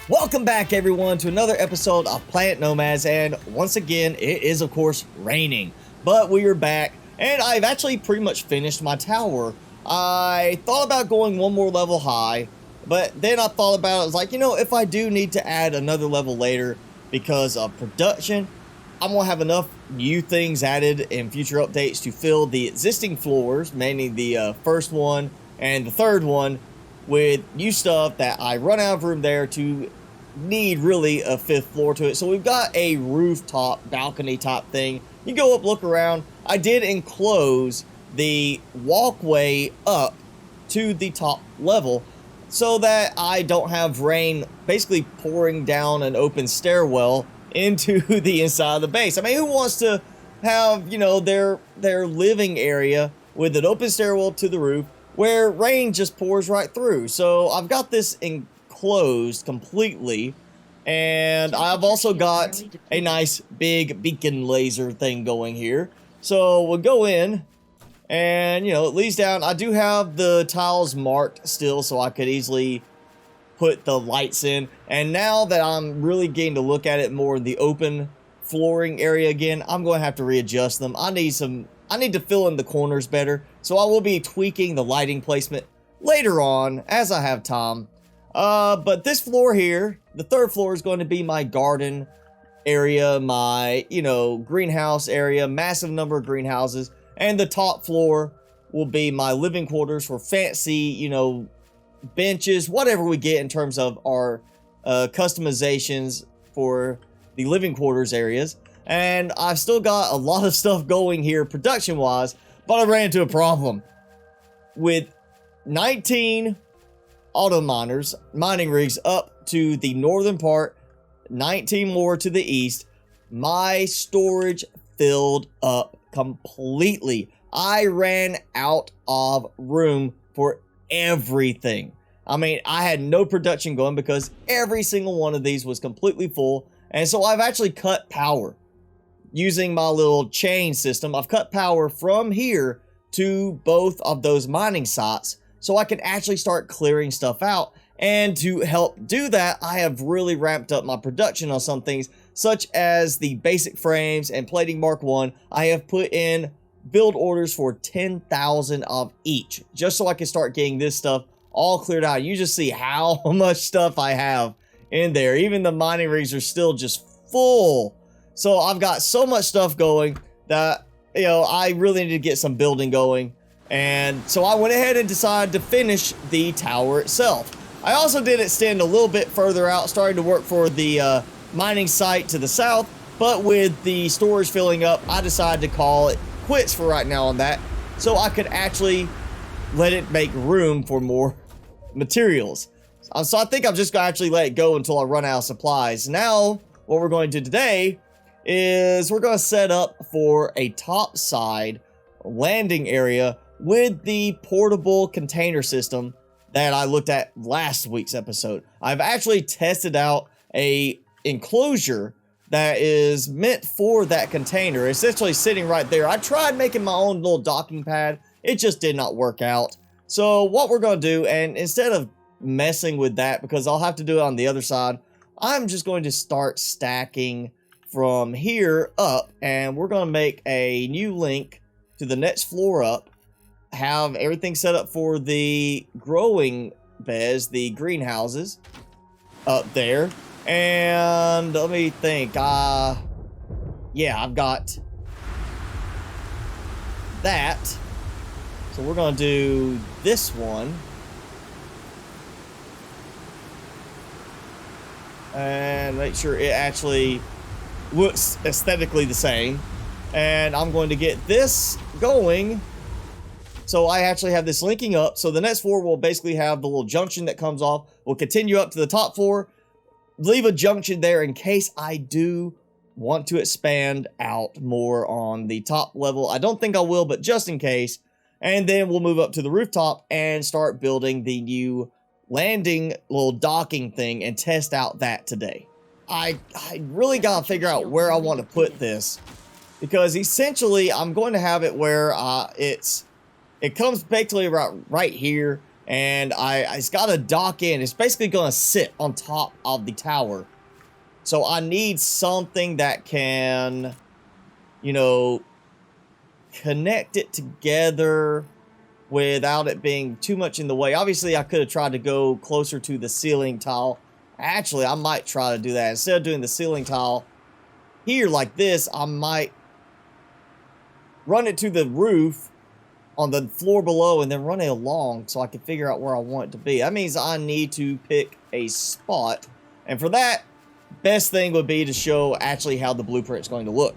Welcome back everyone to another episode of Planet Nomads, and once again it is of course raining, but we are back and I've actually pretty much finished my tower. I thought about going one more level high, but then I thought about it, I was like, you know, if I do need to add another level later because of production, I'm gonna have enough new things added in future updates to fill the existing floors, mainly the first one and the third one, with new stuff that I run out of room there to need really a fifth floor to it. So we've got a rooftop balcony type thing. You go up, look around. I did enclose the walkway up to the top level so that I don't have rain basically pouring down an open stairwell into the inside of the base. I mean, who wants to have, you know, their living area with an open stairwell to the roof where rain just pours right through? So I've got this enclosed completely, and I've also got a nice big beacon laser thing going here. So we'll go in and, you know, it leads down. I do have the tiles marked still so I could easily put the lights in, and now that I'm really getting to look at it more in the open flooring area again, I'm going to have to readjust them. I need to fill in the corners better, so I will be tweaking the lighting placement later on as I have time. But this floor here, the third floor, is going to be my garden area, my, you know, greenhouse area, massive number of greenhouses, and the top floor will be my living quarters for fancy, you know, benches, whatever we get in terms of our customizations for the living quarters areas. And I've still got a lot of stuff going here production wise, but I ran into a problem with 19 auto miners, mining rigs up to the northern part, 19 more to the east. My storage filled up completely. I ran out of room for everything. I mean, I had no production going because every single one of these was completely full. And so I've actually cut power using my little chain system. I've cut power from here to both of those mining sites so I can actually start clearing stuff out. And to help do that, I have really ramped up my production on some things, such as the basic frames and plating Mark 1. I have put in build orders for 10,000 of each, just so I can start getting this stuff all cleared out. You just see how much stuff I have in there. Even the mining rigs are still just full. So I've got so much stuff going that, you know, I really need to get some building going. And so I went ahead and decided to finish the tower itself. I also did extend a little bit further out, starting to work for the mining site to the south. But with the storage filling up, I decided to call it quits for right now on that, so I could actually let it make room for more materials. So I think I'm just gonna actually let it go until I run out of supplies. Now, what we're going to do today is we're gonna set up for a top side landing area with the portable container system that I looked at last week's episode. I've actually tested out a enclosure that is meant for that container, essentially sitting right there. I tried making my own little docking pad. It just did not work out. So what we're going to do, and instead of messing with that, because I'll have to do it on the other side, I'm just going to start stacking from here up, and we're going to make a new link to the next floor up, have everything set up for the growing beds, the greenhouses up there. And let me think, yeah, I've got that. So we're gonna do this one. And make sure it actually looks aesthetically the same. And I'm going to get this going. So I actually have this linking up. So the next floor will basically have the little junction that comes off. We'll continue up to the top floor. Leave a junction there in case I do want to expand out more on the top level. I don't think I will, but just in case. And then we'll move up to the rooftop and start building the new landing little docking thing and test out that today. I really gotta figure out where I want to put this, because essentially I'm going to have it where it comes basically right here, and it's got a dock in. It's basically going to sit on top of the tower. So I need something that can, you know, connect it together without it being too much in the way. Obviously, I could have tried to go closer to the ceiling tile. Actually, I might try to do that. Instead of doing the ceiling tile here like this, I might run it to the roof on the floor below and then run it along so I can figure out where I want it to be. That means I need to pick a spot. And for that, best thing would be to show actually how the blueprint is going to look.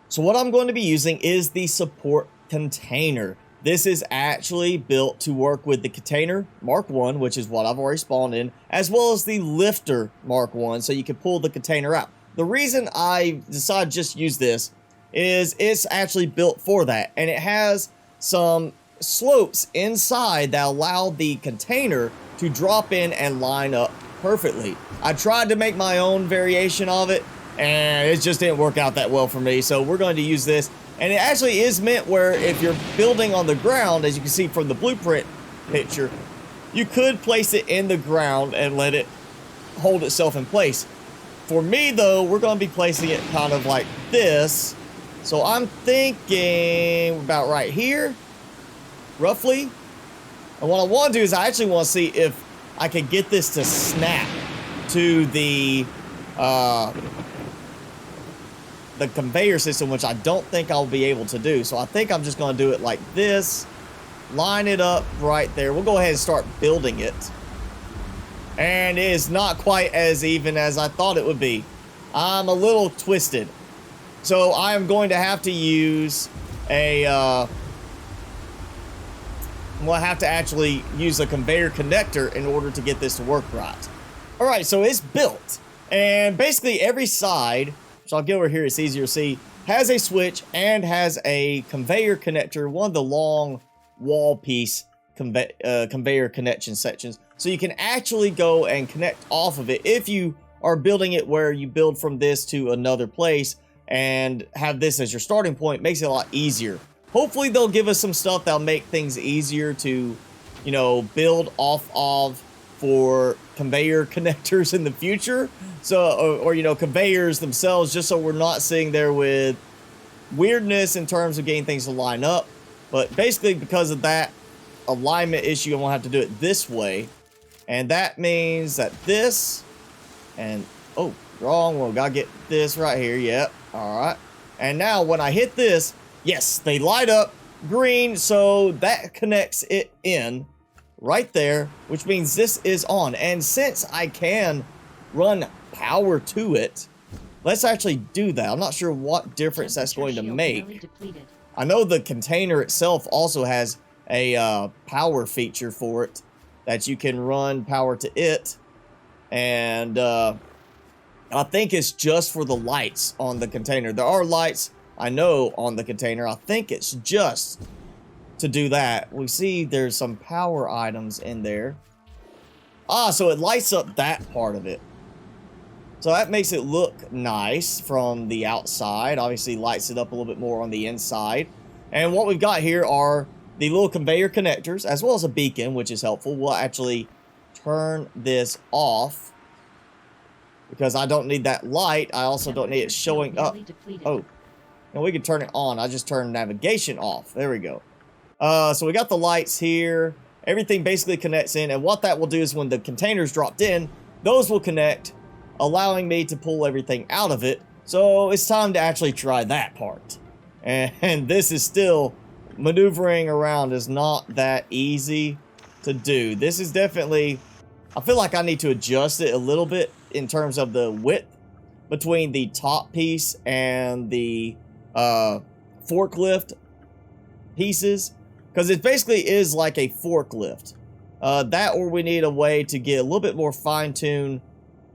So what I'm going to be using is the support container. This is actually built to work with the container Mark 1, which is what I've already spawned in, as well as the lifter Mark 1, so you can pull the container out. The reason I decided to just use this is it's actually built for that, and it has some slopes inside that allow the container to drop in and line up perfectly. I tried to make my own variation of it, and it just didn't work out that well for me, so we're going to use this. And it actually is meant where if you're building on the ground, as you can see from the blueprint picture, you could place it in the ground and let it hold itself in place. For me, though, we're going to be placing it kind of like this. So I'm thinking about right here, roughly. And what I want to do is I actually want to see if I can get this to snap to the conveyor system, which I don't think I'll be able to do. So I think I'm just going to do it like this, line it up right there. We'll go ahead and start building it. And it is not quite as even as I thought it would be. I'm a little twisted. So I am going to have to use a, we'll have to actually use a conveyor connector in order to get this to work right. All right, so it's built. And basically every side, so I'll get over here, it's easier to see, has a switch and has a conveyor connector, one of the long wall piece conveyor connection sections. So you can actually go and connect off of it if you are building it where you build from this to another place and have this as your starting point. Makes it a lot easier. Hopefully they'll give us some stuff that'll make things easier to, you know, build off of for conveyor connectors in the future. So, or you know, conveyors themselves, just so we're not sitting there with weirdness in terms of getting things to line up. But basically because of that alignment issue, I'm gonna have to do it this way. And that means that this, and, oh, wrong, well, gotta get this right here, yep, all right. And now when I hit this, yes, they light up green, so that connects it in right there, which means this is on. And since I can run power to it, let's actually do that. I'm not sure what difference that's going to make. I know the container itself also has a power feature for it that you can run power to it. And I think it's just for the lights on the container. There are lights, I know, on the container. I think it's just to do that. We see there's some power items in there. Ah, so it lights up that part of it. So that makes it look nice from the outside. Obviously lights it up a little bit more on the inside. And what we've got here are the little conveyor connectors, as well as a beacon, which is helpful. We'll actually turn this off because I don't need that light. I also don't need it showing up. Oh, and we can turn it on. I just turned navigation off. There we go. So we got the lights here. Everything basically connects in. And what that will do is when the container's dropped in, those will connect, allowing me to pull everything out of it. So it's time to actually try that part. And this is still, maneuvering around is not that easy to do. This is definitely, I feel like I need to adjust it a little bit in terms of the width between the top piece and the forklift pieces, because it basically is like a forklift. That, or we need a way to get a little bit more fine-tuned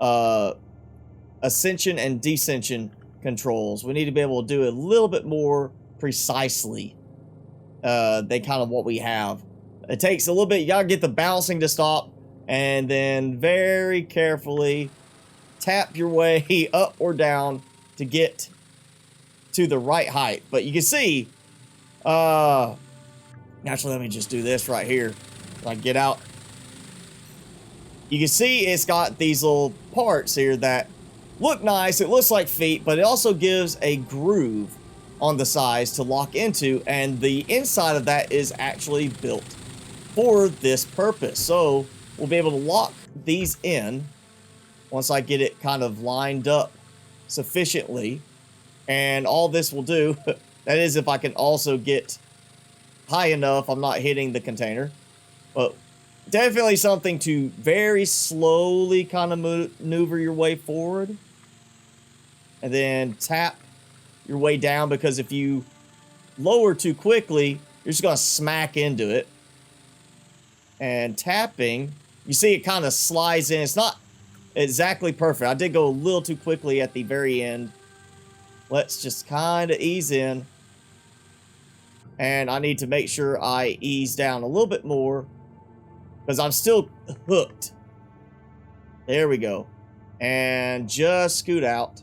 ascension and descension controls. We need to be able to do it a little bit more precisely than kind of what we have. It takes a little bit. You gotta get the bouncing to stop, and then very carefully tap your way up or down to get to the right height. But you can see, actually, let me just do this right here. Like, get out you can see it's got these little parts here that look nice. It looks like feet, but it also gives a groove on the sides to lock into, and the inside of that is actually built for this purpose. So we'll be able to lock these in once I get it kind of lined up sufficiently. And all this will do, that is if I can also get high enough, I'm not hitting the container, but definitely something to very slowly kind of maneuver your way forward. And then tap your way down, because if you lower too quickly, you're just going to smack into it. And tapping, you see it kind of slides in. It's not exactly perfect. I did go a little too quickly at the very end. Let's just kind of ease in. And I need to make sure I ease down a little bit more, because I'm still hooked. There we go. And just scoot out.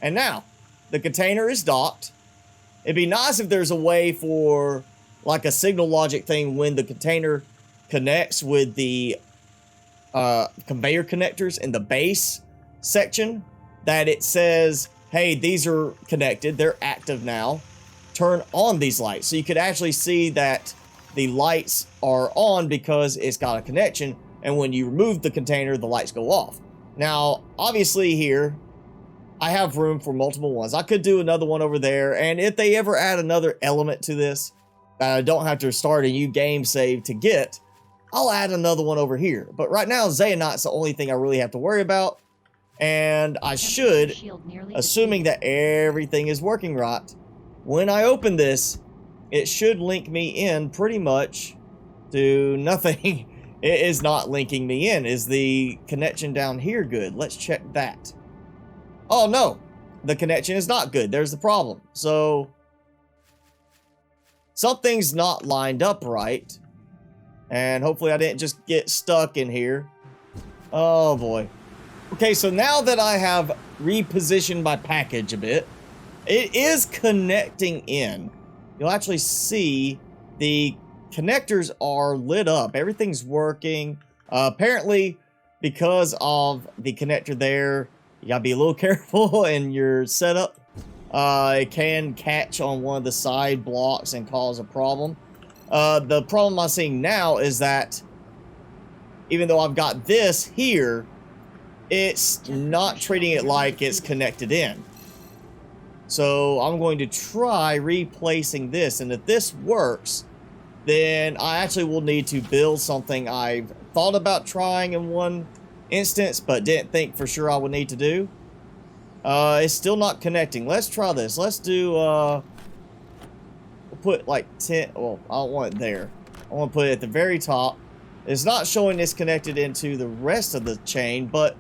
And now, the container is docked. It'd be nice if there's a way for like a signal logic thing when the container connects with the conveyor connectors in the base section, that it says, hey, these are connected, they're active now, turn on these lights. So you could actually see that the lights are on because it's got a connection, and when you remove the container, the lights go off. Now, obviously here, I have room for multiple ones. I could do another one over there, and if they ever add another element to this that I don't have to start a new game save to get, I'll add another one over here. But right now, XAENITE's the only thing I really have to worry about, and I should, assuming that everything is working right, when I open this, it should link me in pretty much to nothing. It is not linking me in. Is the connection down here good? Let's check that. Oh no, the connection is not good. There's the problem. So something's not lined up right. And hopefully I didn't just get stuck in here. Oh boy. Okay, so now that I have repositioned my package a bit, it is connecting in. You'll actually see the connectors are lit up. Everything's working. Apparently, because of the connector there, you gotta be a little careful in your setup. It can catch on one of the side blocks and cause a problem. The problem I'm seeing now is that even though I've got this here, it's not treating it like it's connected in. So I'm going to try replacing this, and if this works, then I actually will need to build something I've thought about trying in one instance, but didn't think for sure I would need to do. It's still not connecting. Let's try this. Let's do, we'll put like 10, well, I don't want it there. I want to put it at the very top. It's not showing it's connected into the rest of the chain, but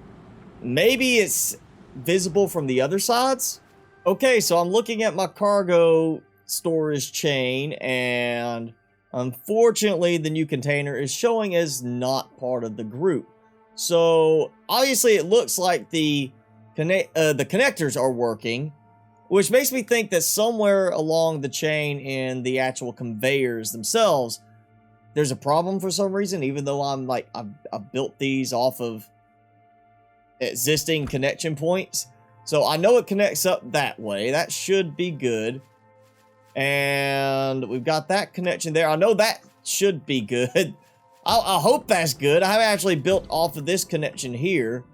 maybe it's visible from the other sides. Okay, so I'm looking at my cargo storage chain, and unfortunately the new container is showing as not part of the group. So obviously it looks like the connectors are working, which makes me think that somewhere along the chain in the actual conveyors themselves, there's a problem for some reason, even though I'm like, I've built these off of existing connection points. So I know it connects up that way. That should be good. And we've got that connection there. I know that should be good. I hope that's good. I haven't actually built off of this connection here,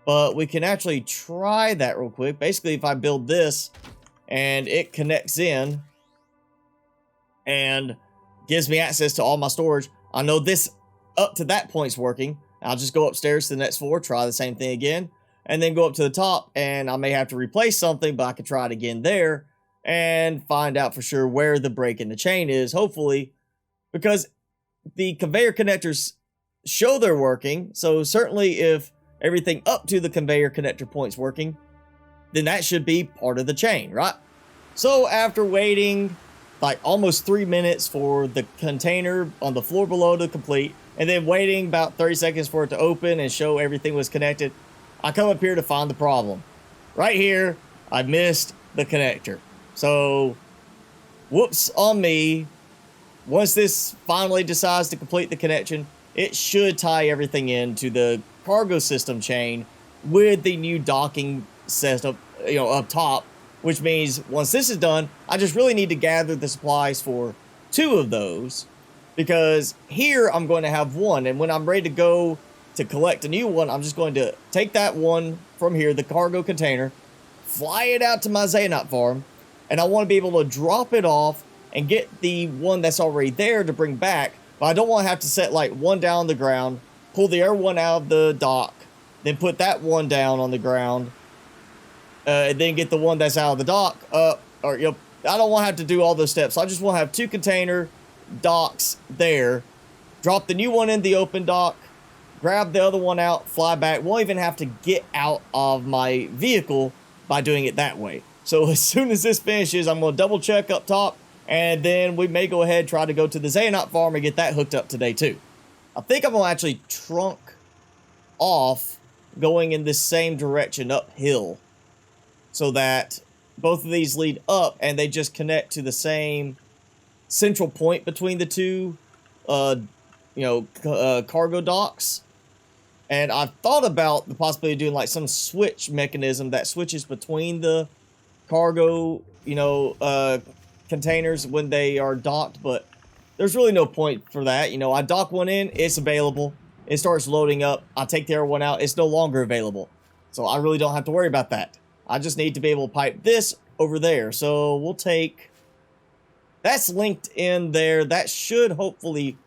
but we can actually try that real quick. Basically, if I build this and it connects in and gives me access to all my storage, I know this up to that point's working. I'll just go upstairs to the next floor, try the same thing again, and then go up to the top, and I may have to replace something, but I can try it again there and find out for sure where the break in the chain is, hopefully, because the conveyor connectors show they're working. So certainly if everything up to the conveyor connector point's working, then that should be part of the chain, right? So after waiting like almost 3 minutes for the container on the floor below to complete, and then waiting about 30 seconds for it to open and show everything was connected, I come up here to find the problem. Right here, I missed the connector. So, whoops on me. Once this finally decides to complete the connection, it should tie everything into the cargo system chain with the new docking system, up top, which means once this is done, I just really need to gather the supplies for 2 of those, because here I'm going to have 1, and when I'm ready to go to collect a new one, I'm just going to take that one from here, the cargo container, fly it out to my XAENITE farm, and I want to be able to drop it off and get the one that's already there to bring back, but I don't want to have to set like one down on the ground, pull the other one out of the dock, then put that one down on the ground, and then get the one that's out of the dock up, or, I don't want to have to do all those steps. I just want to have 2 container docks there, drop the new one in the open dock, grab the other one out, fly back. Won't even have to get out of my vehicle by doing it that way. So as soon as this finishes, I'm going to double check up top, and then we may go ahead and try to go to the XAENITE farm and get that hooked up today too. I think I'm going to actually trunk off going in this same direction uphill, so that both of these lead up and they just connect to the same central point between the 2 cargo docks. And I've thought about the possibility of doing like some switch mechanism that switches between the cargo containers when they are docked, but there's really no point for that. I dock one in, it's available, it starts loading up, I take the other one out, it's no longer available, so I really don't have to worry about that. I just need to be able to pipe this over there. So we'll take, that's linked in there, that should hopefully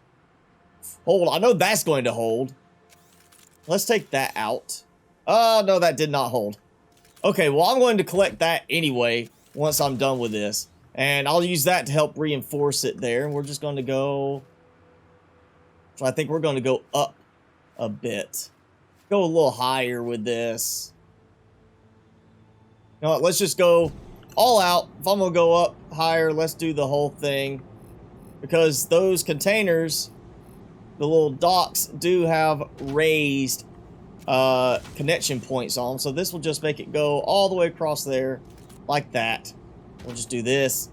hold. I know that's going to hold. Let's take that out. Oh, no, that did not hold. Okay, well, I'm going to collect that anyway once I'm done with this. And I'll use that to help reinforce it there. And we're just going to go... So I think we're going to go up a bit. Go a little higher with this. You know what, let's just go all out. If I'm going to go up higher, let's do the whole thing. Because those containers... the little docks do have raised connection points on them. So this will just make it go all the way across there like that. We'll just do this.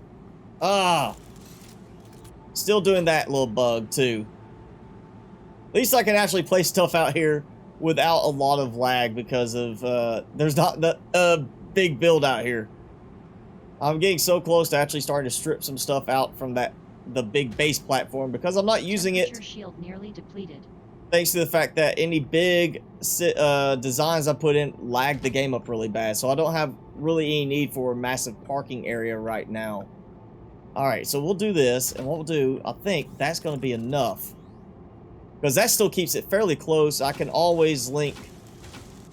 Still doing that little bug too. At least I can actually place stuff out here without a lot of lag because of there's not a big build out here. I'm getting so close to actually starting to strip some stuff out from the big base platform because I'm not using it. Shield nearly depleted. Thanks to the fact that any big designs I put in lag the game up really bad, so I don't have really any need for a massive parking area right now. Alright, so we'll do this, and what we'll do, I think that's going to be enough. Because that still keeps it fairly close. I can always link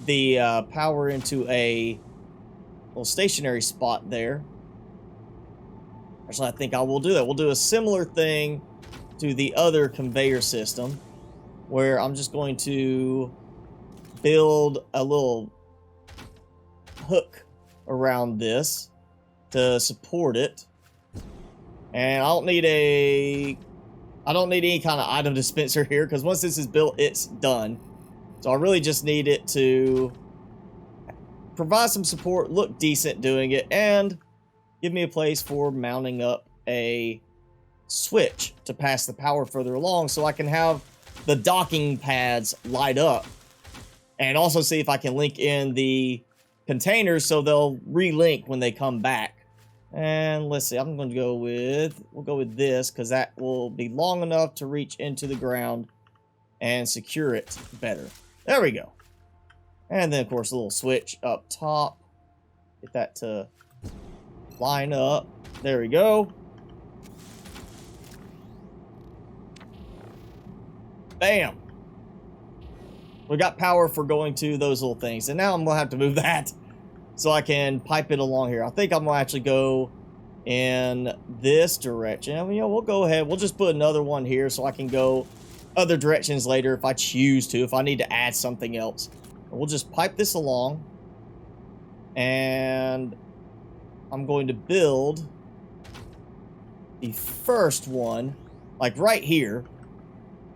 the power into a little stationary spot there. Actually, I think I will do that. We'll do a similar thing to the other conveyor system, where I'm just going to build a little hook around this to support it. And I don't need any kind of item dispenser here, because once this is built, it's done. So I really just need it to provide some support, look decent doing it, and give me a place for mounting up a switch to pass the power further along so I can have the docking pads light up. And also see if I can link in the containers so they'll relink when they come back. And let's see, I'm going to go with, we'll go with this because that will be long enough to reach into the ground and secure it better. There we go. And then, of course, a little switch up top. Get that to line up. There we go. Bam. We got power for going to those little things. And now I'm going to have to move that so I can pipe it along here. I think I'm going to actually go in this direction. I mean, we'll go ahead. We'll just put another one here so I can go other directions later if I choose to, if I need to add something else. We'll just pipe this along. And I'm going to build the first one, like right here,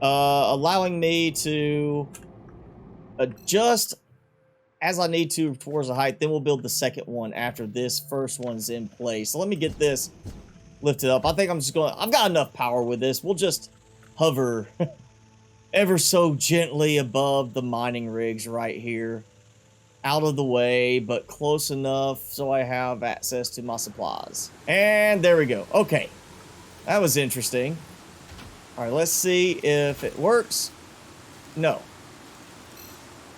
allowing me to adjust as I need to towards the height. Then we'll build the second one after this first one's in place. So let me get this lifted up. I think I'm just going, I've got enough power with this. We'll just hover ever so gently above the mining rigs right here. Out of the way, but close enough so I have access to my supplies. And there we go. Okay. That was interesting. Alright, let's see if it works. No.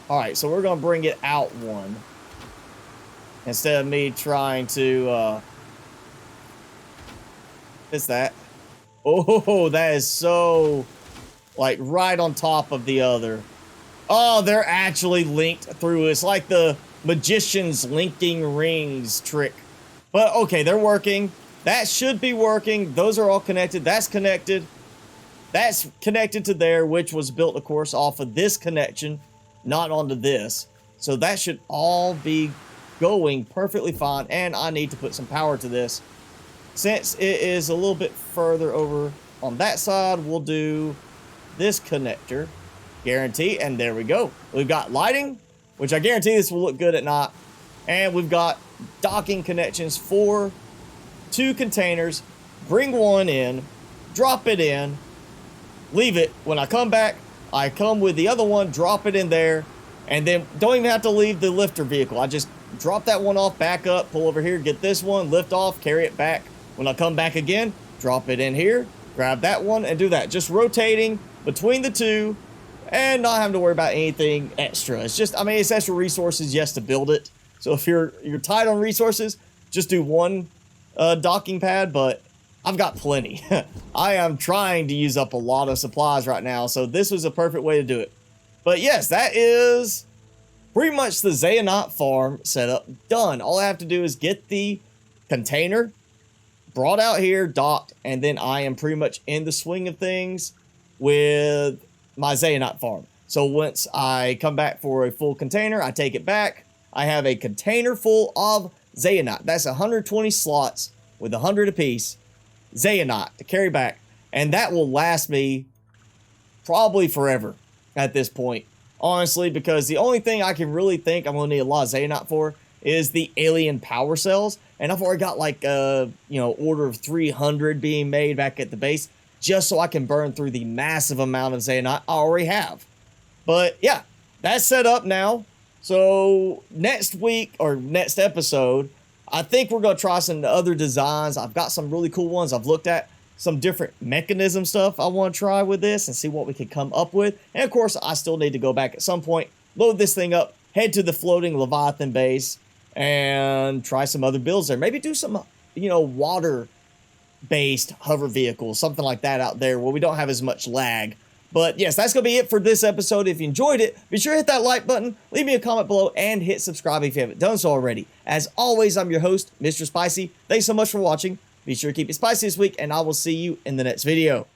Alright, so we're going to bring it out one. Instead of me trying to, What's that? Oh, that is so, like, right on top of the other. Oh, they're actually linked through. It's like the magician's linking rings trick. But, okay, they're working. That should be working. Those are all connected. That's connected. That's connected to there, which was built, of course, off of this connection, not onto this. So that should all be going perfectly fine. And I need to put some power to this. Since it is a little bit further over on that side, we'll do this connector. Guarantee, and there we go. We've got lighting, which I guarantee this will look good at night. And we've got docking connections for 2 containers. Bring one in, drop it in, leave it. When I come back, I come with the other one, drop it in there, and then don't even have to leave the lifter vehicle. I just drop that one off, back up, pull over here, get this one, lift off, carry it back. When I come back again, drop it in here, grab that one, and do that. Just rotating between the two, and not having to worry about anything extra. It's just, I mean, it's extra resources, yes, to build it. So if you're tight on resources, just do one docking pad, but I've got plenty. I am trying to use up a lot of supplies right now, so this was a perfect way to do it. But yes, that is pretty much the XAENITE farm setup done. All I have to do is get the container brought out here, docked, and then I am pretty much in the swing of things with my XAENITE farm. So once I come back for a full container, I take it back. I have a container full of XAENITE. That's 120 slots with 100 apiece. XAENITE to carry back. And that will last me probably forever at this point. Honestly, because the only thing I can really think I'm going to need a lot of XAENITE for is the alien power cells. And I've already got like, order of 300 being made back at the base, just so I can burn through the massive amount of XAENITE I already have. But yeah, that's set up now. So next week or next episode, I think we're going to try some other designs. I've got some really cool ones I've looked at. Some different mechanism stuff I want to try with this and see what we can come up with. And of course, I still need to go back at some point, load this thing up, head to the floating Leviathan base, and try some other builds there. Maybe do some, water-based hover vehicles, something like that out there where we don't have as much lag. But yes, that's going to be it for this episode. If you enjoyed it, be sure to hit that like button, leave me a comment below, and hit subscribe if you haven't done so already. As always, I'm your host, Mr. Spicy. Thanks so much for watching. Be sure to keep it spicy this week, and I will see you in the next video.